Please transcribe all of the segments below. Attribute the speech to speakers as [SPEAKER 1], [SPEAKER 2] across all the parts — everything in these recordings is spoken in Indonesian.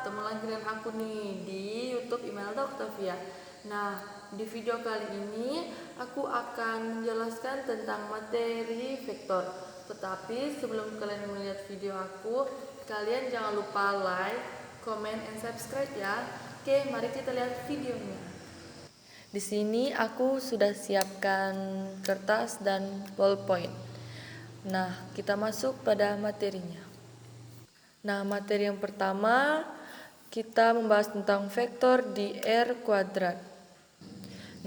[SPEAKER 1] ketemu lagi dengan aku nih di YouTube Imelda Octavia. Nah, di video kali ini aku akan menjelaskan tentang materi vektor. Tetapi sebelum kalian melihat video aku, kalian jangan lupa like, comment, and subscribe ya. Oke, mari kita lihat videonya. Di sini aku sudah siapkan kertas dan ballpoint. Nah, kita masuk pada materinya. Nah, materi yang pertama kita membahas tentang vektor di R kuadrat.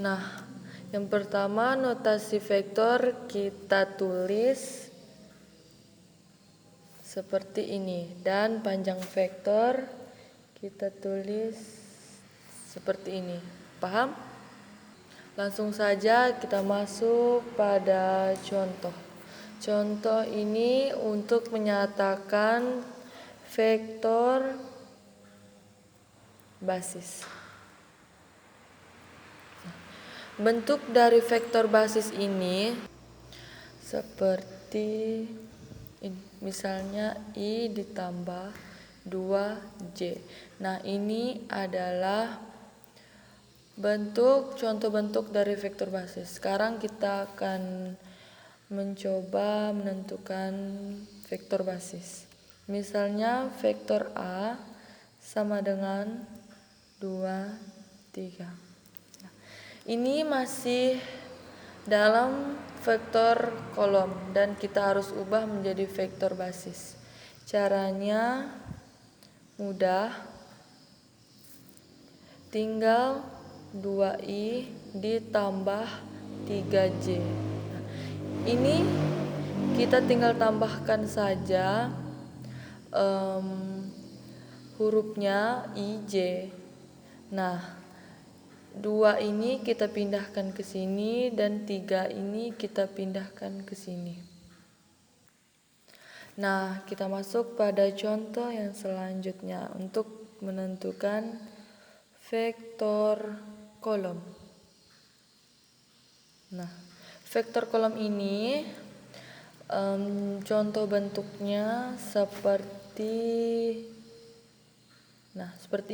[SPEAKER 1] Nah, yang pertama notasi vektor kita tulis seperti ini, dan panjang vektor kita tulis seperti ini. Paham? Langsung saja kita masuk pada contoh. Contoh ini untuk menyatakan vektor basis. Bentuk dari vektor basis ini seperti ini. Misalnya I ditambah 2J. Nah, ini adalah contoh bentuk dari vektor basis. Sekarang kita akan mencoba menentukan vektor basis. Misalnya vektor A sama dengan 2, 3. Nah, ini masih dalam vektor kolom dan kita harus ubah menjadi vektor basis. Caranya mudah, tinggal 2i ditambah 3j. Nah, ini kita tinggal tambahkan saja hurufnya ij. Nah, 2 ini kita pindahkan ke sini dan 3 ini kita pindahkan ke sini. Nah, kita masuk pada contoh yang selanjutnya untuk menentukan vektor kolom. Nah, vektor kolom ini contoh bentuknya seperti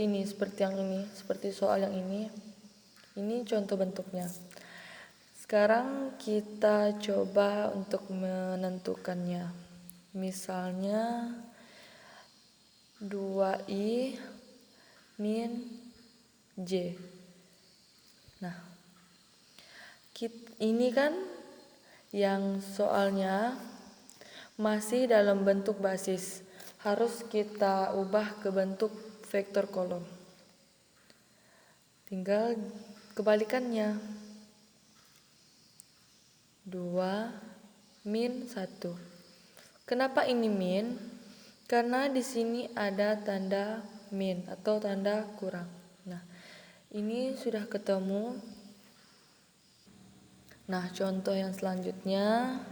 [SPEAKER 1] ini, seperti yang ini, seperti soal yang ini. Ini contoh bentuknya. Sekarang kita coba untuk menentukannya. Misalnya 2i min j. Nah, ini kan yang soalnya masih dalam bentuk basis. Harus kita ubah ke bentuk vektor kolom. Tinggal kebalikannya. 2 min 1. Kenapa ini min? Karena di sini ada tanda min atau tanda kurang. Nah, ini sudah ketemu. Nah, contoh yang selanjutnya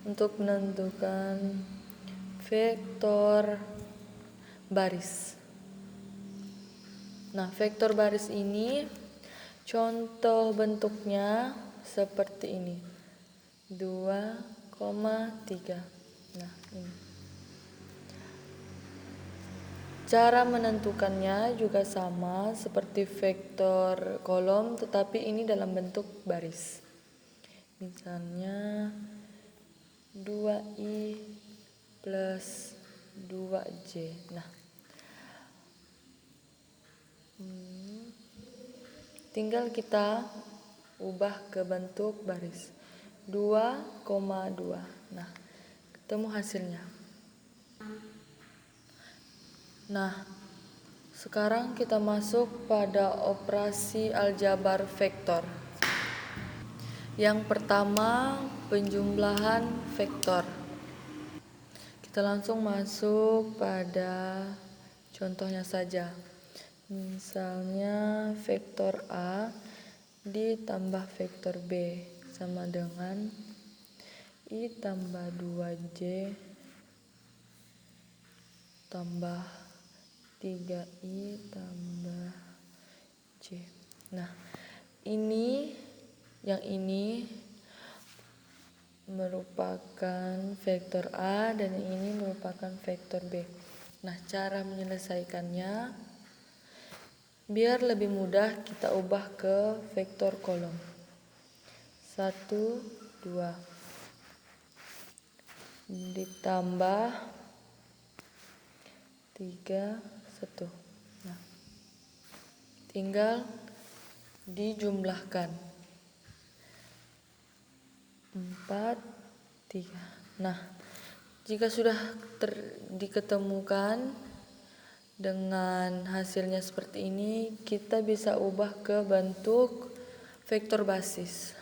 [SPEAKER 1] untuk menentukan vektor baris. Nah, vektor baris ini contoh bentuknya seperti ini. 2,3. Nah, ini. Cara menentukannya juga sama seperti vektor kolom, tetapi ini dalam bentuk baris. Misalnya 2i plus 2j. Nah, tinggal kita ubah ke bentuk baris 2,2. Nah, ketemu hasilnya. Nah, sekarang kita masuk pada operasi aljabar vektor. Yang pertama, penjumlahan vektor. Kita langsung masuk pada contohnya saja. Misalnya vektor A ditambah vektor B sama dengan I tambah 2J tambah 3I tambah J. Nah, yang ini merupakan vektor A dan yang ini merupakan vektor B. Nah, cara menyelesaikannya biar lebih mudah kita ubah ke vektor kolom. 1, 2 ditambah 3, 1. Nah, tinggal dijumlahkan 4, 3. Nah, jika sudah diketemukan dengan hasilnya seperti ini, kita bisa ubah ke bentuk vektor basis.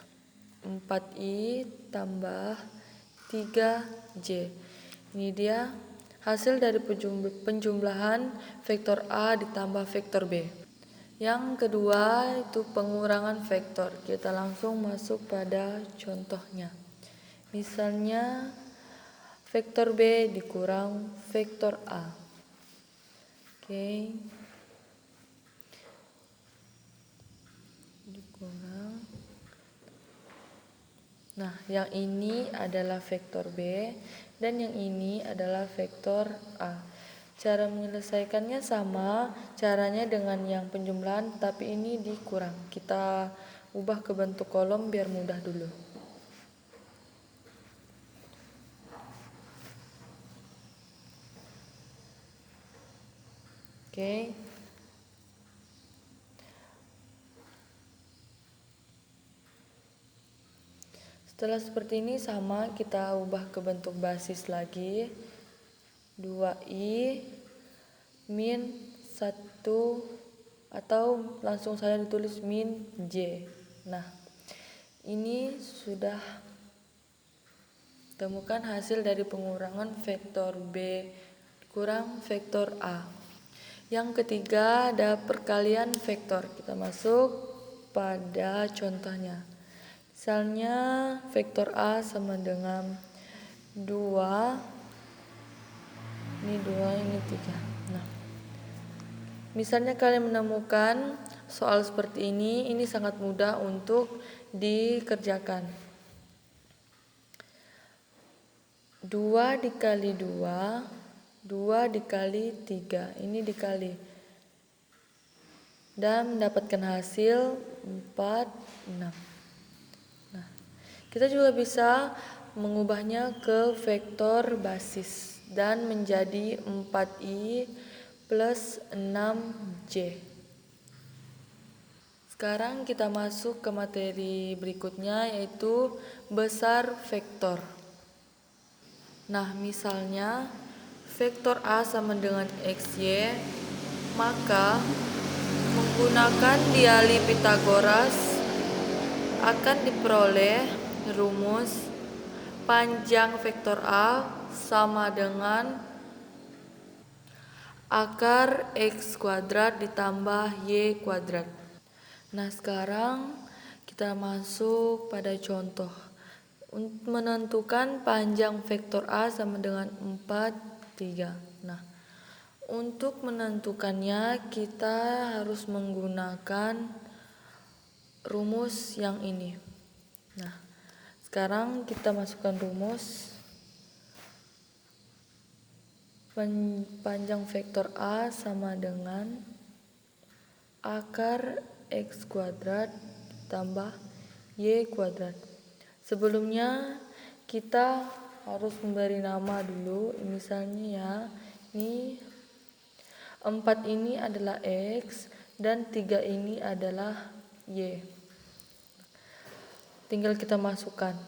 [SPEAKER 1] 4i tambah 3j. Ini dia hasil dari penjumlahan vektor A ditambah vektor B. Yang kedua itu pengurangan vektor. Kita langsung masuk pada contohnya. Misalnya vektor B dikurang vektor A. Oke. Dikurang. Nah, yang ini adalah vektor B dan yang ini adalah vektor A. Cara menyelesaikannya sama, caranya dengan yang penjumlahan, tapi ini dikurang. Kita ubah ke bentuk kolom biar mudah dulu. Oke. Setelah seperti ini sama, kita ubah ke bentuk basis lagi. 2i min 1 atau langsung saja ditulis min j. Nah, ini sudah temukan hasil dari pengurangan vektor B kurang vektor A. Yang ketiga ada perkalian vektor. Kita masuk pada contohnya. Misalnya vektor A sama dengan 2, ini 2, ini 3. Nah, misalnya kalian menemukan soal seperti ini sangat mudah untuk dikerjakan. 2 dikali 2, 2 dikali 3, ini dikali. Dan mendapatkan hasil 4, 6. Nah, kita juga bisa mengubahnya ke vektor basis dan menjadi 4i plus 6j. Sekarang kita masuk ke materi berikutnya, yaitu besar vektor. Nah, misalnya vektor A sama dengan xy, maka menggunakan diali Pythagoras akan diperoleh rumus panjang vektor A sama dengan akar x kuadrat ditambah y kuadrat. Nah, sekarang kita masuk pada contoh. Untuk menentukan panjang vektor A sama dengan 4, 3. Nah, untuk menentukannya kita harus menggunakan rumus yang ini. Nah, sekarang kita masukkan rumus panjang vektor A sama dengan akar x kuadrat tambah y kuadrat. Sebelumnya kita harus memberi nama dulu, misalnya ya, ini 4 ini adalah x dan 3 ini adalah y. Tinggal kita masukkan.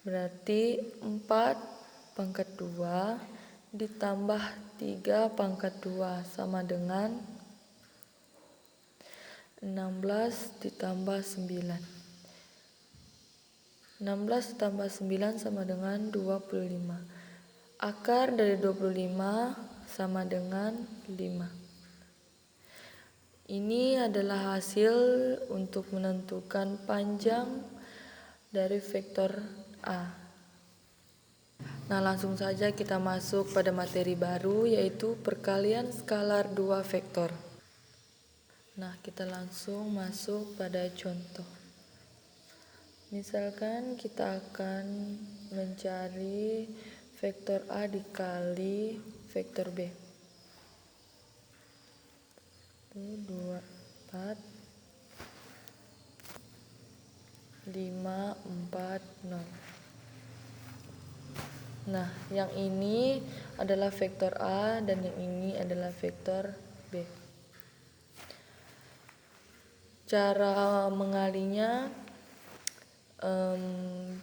[SPEAKER 1] Berarti 4 pangkat 2 ditambah 3 pangkat 2 sama dengan 16 ditambah 9. 16 ditambah 9 sama dengan 25. Akar dari 25 sama dengan 5. Ini adalah hasil untuk menentukan panjang dari vektor A. Nah, langsung saja kita masuk pada materi baru, yaitu perkalian skalar 2 vektor. Nah, kita langsung masuk pada contoh. Misalkan kita akan mencari vektor A dikali vektor B. 2, 4, 5, 4, 0. Nah, yang ini adalah vektor A dan yang ini adalah vektor B. Cara mengalinya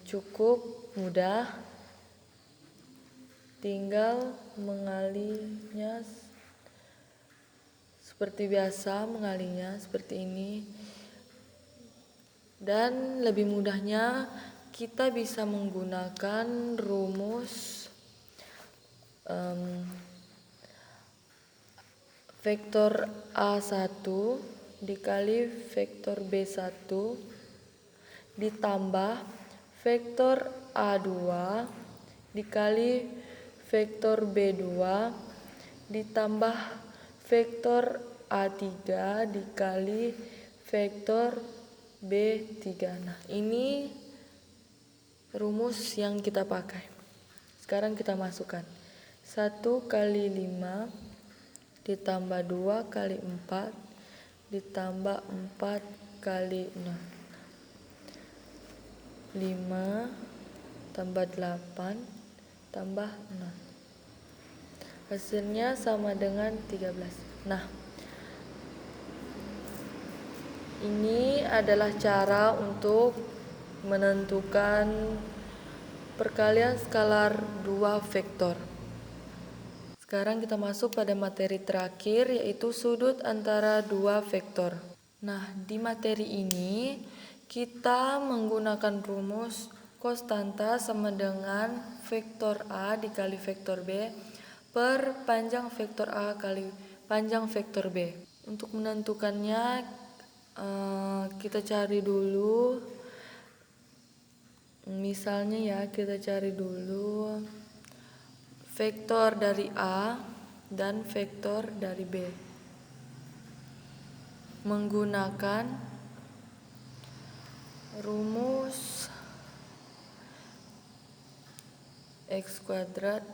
[SPEAKER 1] cukup mudah, tinggal mengalinya seperti biasa, mengalinya seperti ini. Dan lebih mudahnya kita bisa menggunakan rumus vektor A1 dikali vektor B1 ditambah vektor A2 dikali vektor B2 ditambah vektor A3 dikali vektor B3. Nah, ini rumus yang kita pakai. Sekarang kita masukkan 1 kali 5 ditambah 2 kali 4 ditambah 4 kali 6. 5 tambah 8 tambah 6. Hasilnya sama dengan 13. Nah, ini adalah cara untuk menentukan perkalian skalar dua vektor. Sekarang kita masuk pada materi terakhir, yaitu sudut antara dua vektor. Nah, di materi ini kita menggunakan rumus cos tanta sama dengan vektor A dikali vektor B per panjang vektor A kali panjang vektor B. Untuk menentukannya kita cari dulu, misalnya ya, kita cari dulu vektor dari A dan vektor dari B menggunakan rumus x kuadrat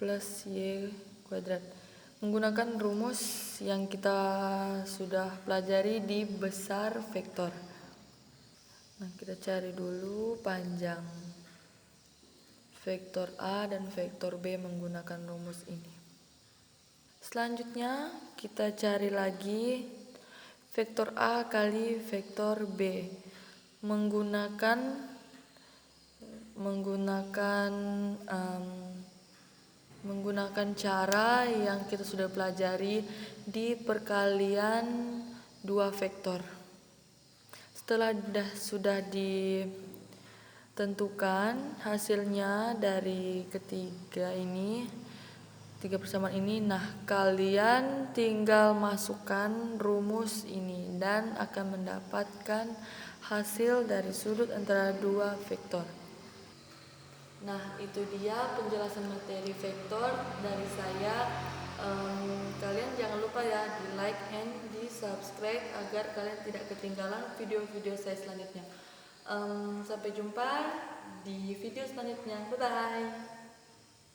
[SPEAKER 1] plus y kuadrat, menggunakan rumus yang kita sudah pelajari di besar vektor. Nah, kita cari dulu panjang vektor A dan vektor B menggunakan rumus ini. Selanjutnya kita cari lagi vektor A kali vektor B menggunakan cara yang kita sudah pelajari di perkalian dua vektor. Setelah sudah ditentukan hasilnya dari tiga persamaan ini, nah kalian tinggal masukkan rumus ini dan akan mendapatkan hasil dari sudut antara dua vektor. Nah, itu dia penjelasan materi vektor dari saya. Kalian jangan lupa ya di like and di subscribe agar kalian tidak ketinggalan video-video saya selanjutnya. Sampai jumpa di video selanjutnya. Bye bye.